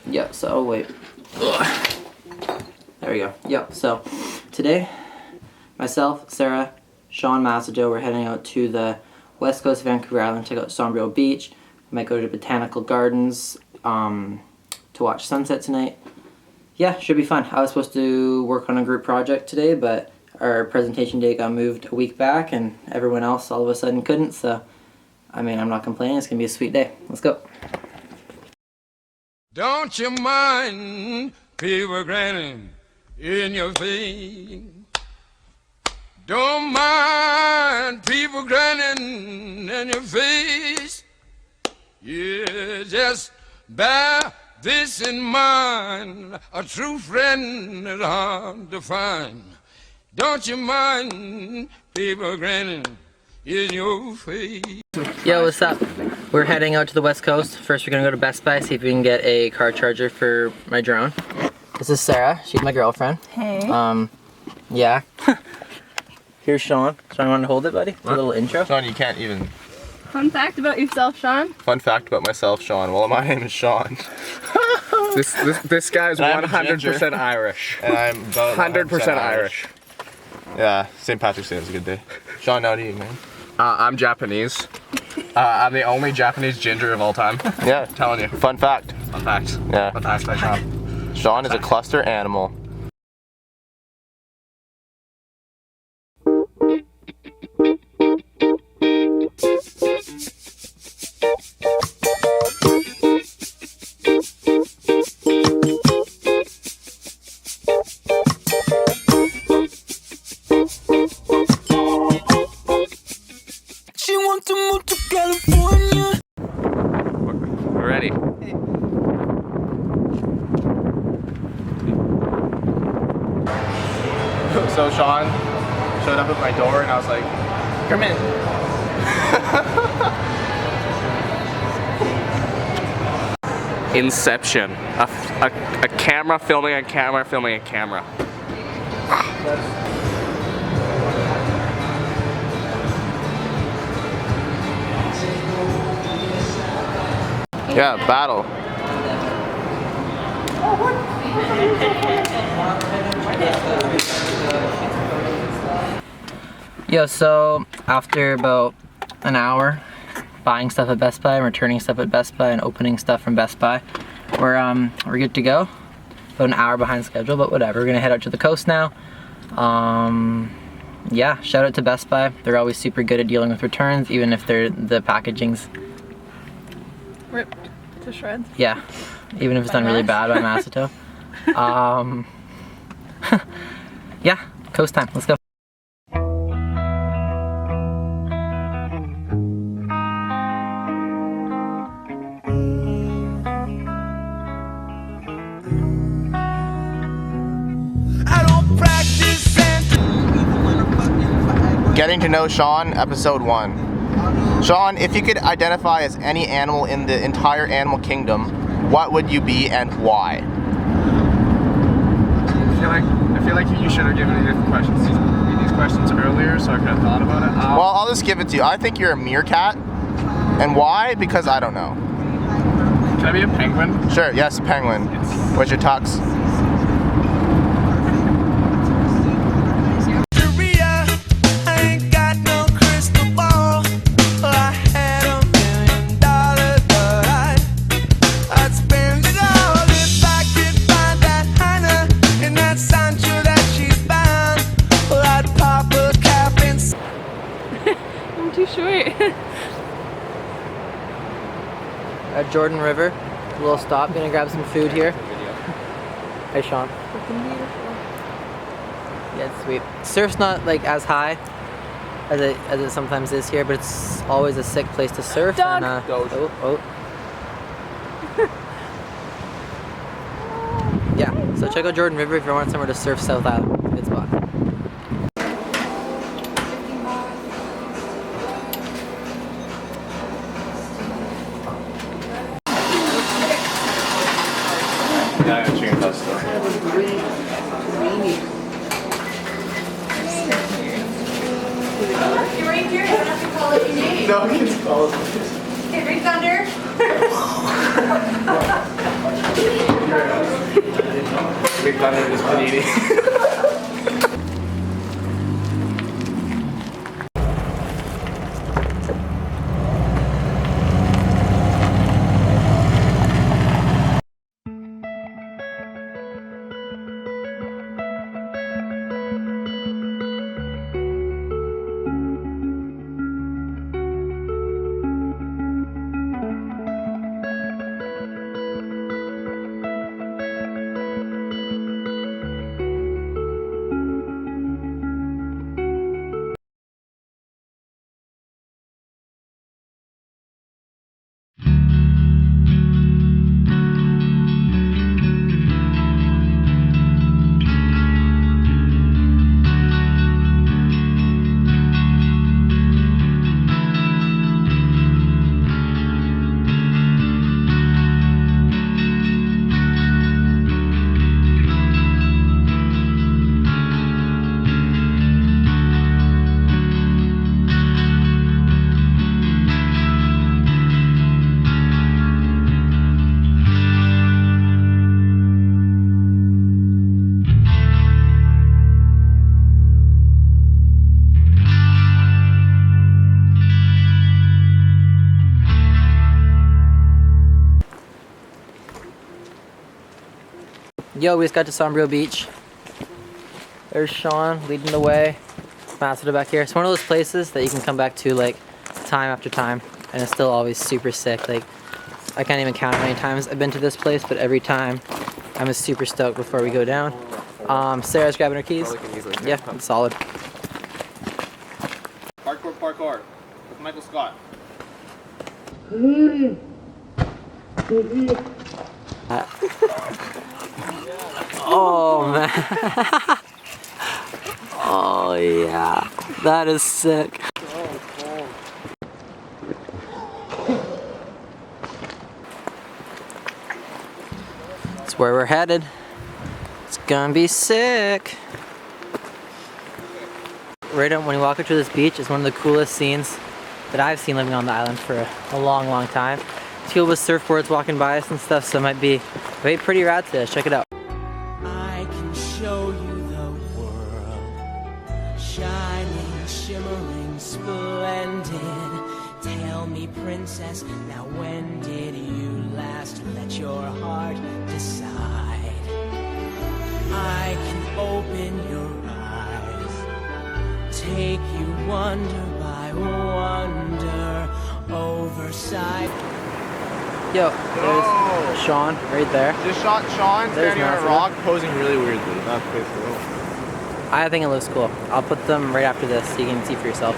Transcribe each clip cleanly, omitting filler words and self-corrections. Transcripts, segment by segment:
Yeah, so wait. Ugh. There we go. Yep, so today, myself, Sarah, Sean, Masato, we're heading out to the west coast of Vancouver Island, check out Sombrio Beach. We might go to Botanical Gardens to watch sunset tonight. Yeah, should be fun. I was supposed to work on a group project today, but our presentation date got moved a week back and everyone else all of a sudden couldn't, so I mean, I'm not complaining. It's going to be a sweet day. Let's go. Don't you mind people grinning in your face? Don't mind people grinning in your face. Yeah, just bear this in mind. A true friend is hard to find. Don't you mind people grinning in your face? Yo, what's up? We're heading out to the west coast. First we're gonna go to Best Buy, see if we can get a car charger for my drone. This is Sarah, she's my girlfriend. Hey. Yeah. Here's Sean. Sean, you want to hold it, buddy? A little intro. Sean, you can't even. Fun fact about yourself, Sean. Fun fact about myself, Sean. Well, my name is Sean. This guy's 100% Irish. And I'm about 100% Irish. Yeah, St. Patrick's Day was a good day. Sean, how do you, man? I'm Japanese. I'm the only Japanese ginger of all time. Yeah. Telling you. Fun fact. Fun fact. Yeah. Fun fact by Sean. Sean is a cluster animal. She wants to move to California. We're ready. So Sean showed up at my door and I was like, come in. Inception. A camera filming a camera filming a camera. Yeah, battle. Yo, so after about an hour buying stuff at Best Buy and returning stuff at Best Buy and opening stuff from Best Buy, we're good to go. About an hour behind schedule, but whatever. We're gonna head out to the coast now. Yeah, shout out to Best Buy. They're always super good at dealing with returns, even if the packaging's Ripped to shreds. yeah, even if it's done really bad by Masato. Yeah, coast time. Let's go. Getting to know Sean, episode 1. Sean, if you could identify as any animal in the entire animal kingdom, what would you be and why? I feel like you should have given me these questions earlier, so I could have thought about it. Well, I'll just give it to you. I think you're a meerkat. And why? Because I don't know. Can I be a penguin? Sure, yes, penguin. Where's your tux? I'm too short. At Jordan River, a little stop. Gonna grab some food here. Hey, Sean. Yeah, it's sweet. Surf's not like as high as it sometimes is here, but it's always a sick place to surf. Dog. And, oh. Yeah, so check out Jordan River if you want somewhere to surf South Island. Good spot. Yeah, chicken pasta. You're right here, you don't have to call it your name. No, it's called. Okay, Big Thunder. better than this panini. Yo, we just got to Sombrio Beach. There's Sean leading the way. Masato back here. It's one of those places that you can come back to like time after time and it's still always super sick. Like I can't even count how many times I've been to this place, but every time I'm just super stoked before we go down. Sarah's grabbing her keys. Yeah, it's solid. Parkour. With Michael Scott. Oh man. Oh yeah. That is sick. That's where we're headed. It's gonna be sick. Right on when you walk up to this beach, it's one of the coolest scenes that I've seen living on the island for a long time. People with surfboards walking by us and stuff, so it might be pretty rad today. Check it out. I can show you the world, shining, shimmering, splendid. Tell me, princess, now when did you last let your heart decide? I can open your eyes, take you wonder by wonder, oversight. Yo, there's Sean right there. Just shot Sean standing on a Masato. rock, posing really weirdly. That's pretty cool. I think it looks cool. I'll put them right after this so you can see for yourself.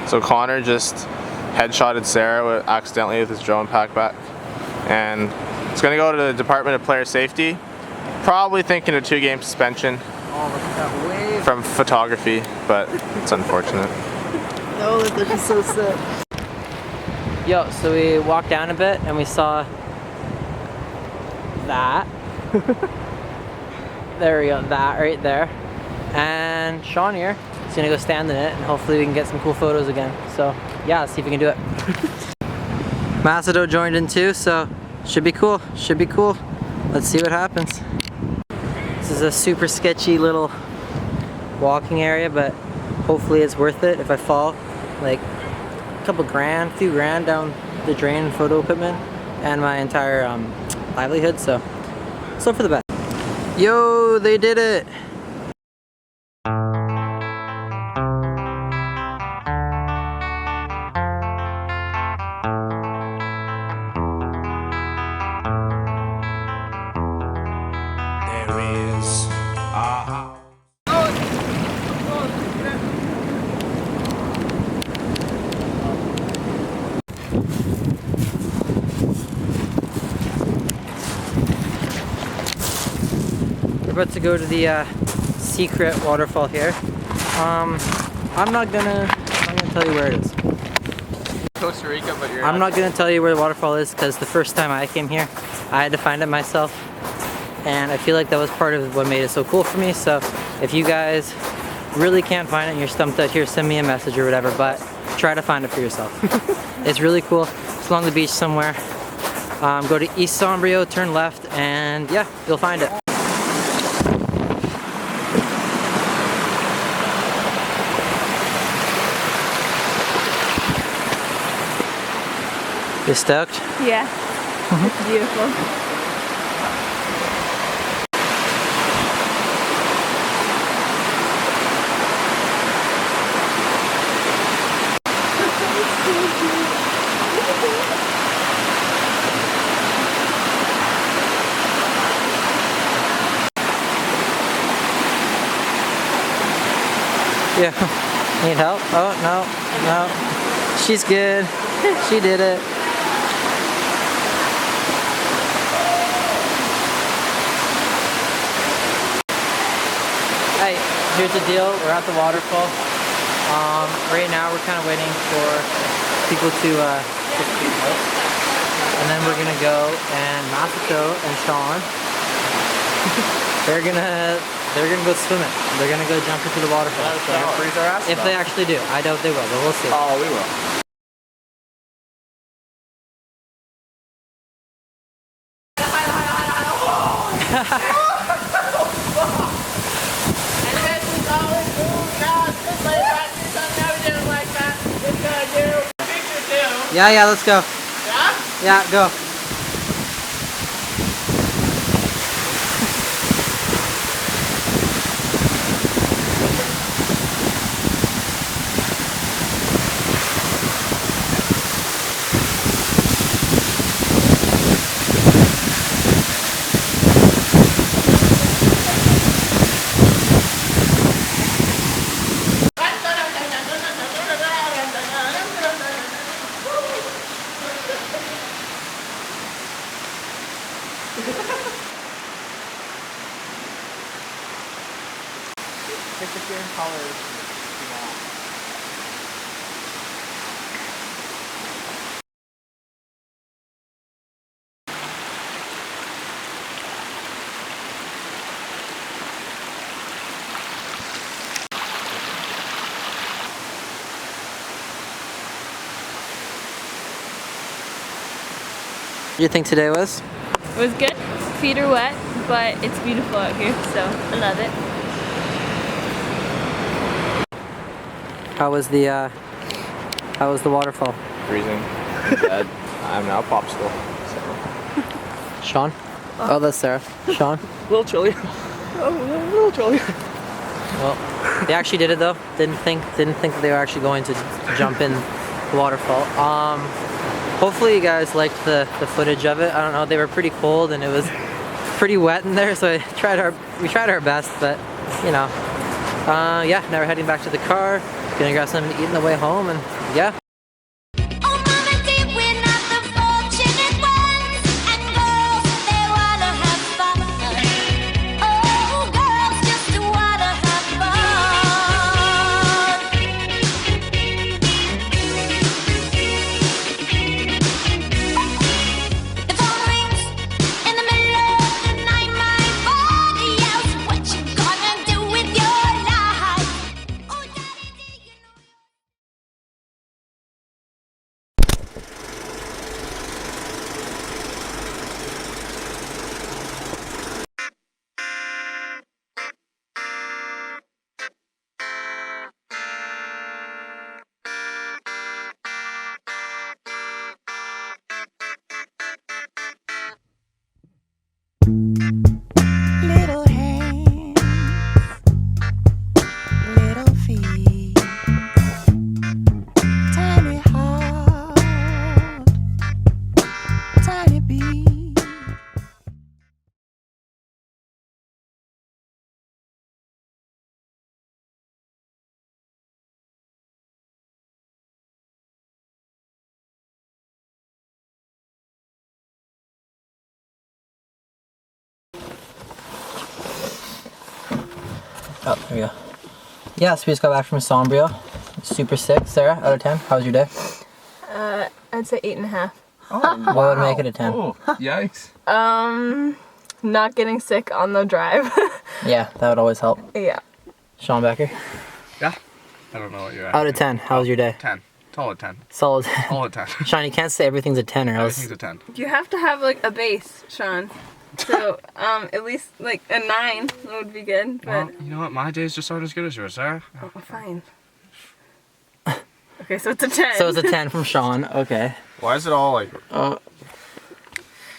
So Connor just headshotted Sarah accidentally with his drone pack back. And it's going to go to the Department of Player Safety. Probably thinking a 2-game suspension from photography, but it's unfortunate. No, that's just so sick. Yo, so we walked down a bit and we saw that. There we go, that right there. And Sean here is gonna go stand in it and hopefully we can get some cool photos again. So yeah, let's see if we can do it. Masato joined in too, so should be cool, should be cool. Let's see what happens. This is a super sketchy little walking area, but hopefully it's worth it. If I fall, like a couple grand, few grand down the drain in photo equipment and my entire livelihood, so for the best. Yo, they did it! We're about to go to the secret waterfall here. I'm not gonna tell you where it is. Costa Rica, but you're I'm not gonna tell you where the waterfall is because the first time I came here, I had to find it myself. and I feel like that was part of what made it so cool for me. So if you guys really can't find it and you're stumped out here, send me a message or whatever, but try to find it for yourself. It's really cool. It's along the beach somewhere. Go to East Sombrio, turn left, and yeah, you'll find it. You stoked? Yeah. It's beautiful. Yeah. Need help? Oh, no, no. She's good. She did it. Hey, here's the deal. We're at the waterfall. Right now we're kind of waiting for people to get the out. And then we're gonna go, and Masato and Sean, they're gonna go swimming. They're gonna go jump into the waterfall. Freeze our ass If they actually do. I doubt they will, but we'll see. Oh, we will. Yeah, let's go. Yeah, go. Pick the same colors. What do you think today was? It was good. Feet are wet, but it's beautiful out here, so I love it. How was the waterfall? Freezing. Dead. I'm now popsicle. So. Sean? Oh, that's Sarah. Sean? A little chilly. Oh, a little chilly. Well, they actually did it though. Didn't think that they were actually going to jump in the waterfall. Hopefully you guys liked the footage of it. I don't know, they were pretty cold and it was pretty wet in there, so we tried our best, but you know. Yeah, now we're heading back to the car. Gonna grab something to eat on the way home, and yeah. Little hands, little feet, tiny heart, tiny beat. Oh, there we go. Yeah, so we just got back from Sombrio. Super sick. Sarah, out of 10, how was your day? I'd say 8.5. Oh, What would make it a 10? Oh, yikes. not getting sick on the drive. Yeah, that would always help. Yeah. Sean Becker? Yeah. I don't know what you're at. Out of 10, how was your day? 10. Solid 10. Solid. Solid 10. Sean, you can't say everything's a 10 or else. Everything's a 10. You have to have like a base, Sean. So, at least like a 9 would be good. But Well, you know what? My days just aren't as good as yours, Sarah. oh, fine. Okay, so it's a 10. So it's a 10 from Sean. Okay. Why is it all like?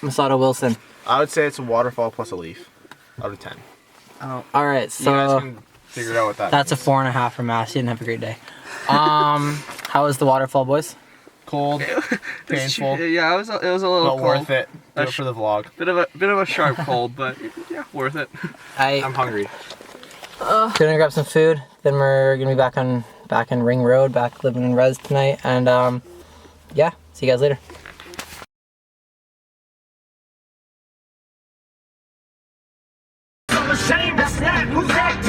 Masato Wilson. I would say it's a waterfall plus a leaf out of 10. All right, You guys so can figure out what that that's a means. 4.5 from Mass. You didn't have a great day. How was the waterfall, boys? Cold, painful, Yeah, it was a little but worth it. Do it for the vlog. Bit of a sharp cold, but yeah, worth it. I'm hungry. Gonna grab some food. Then we're gonna be back in Ring Road, back living in Res tonight, and yeah, see you guys later. Ashamed of that. Who's that?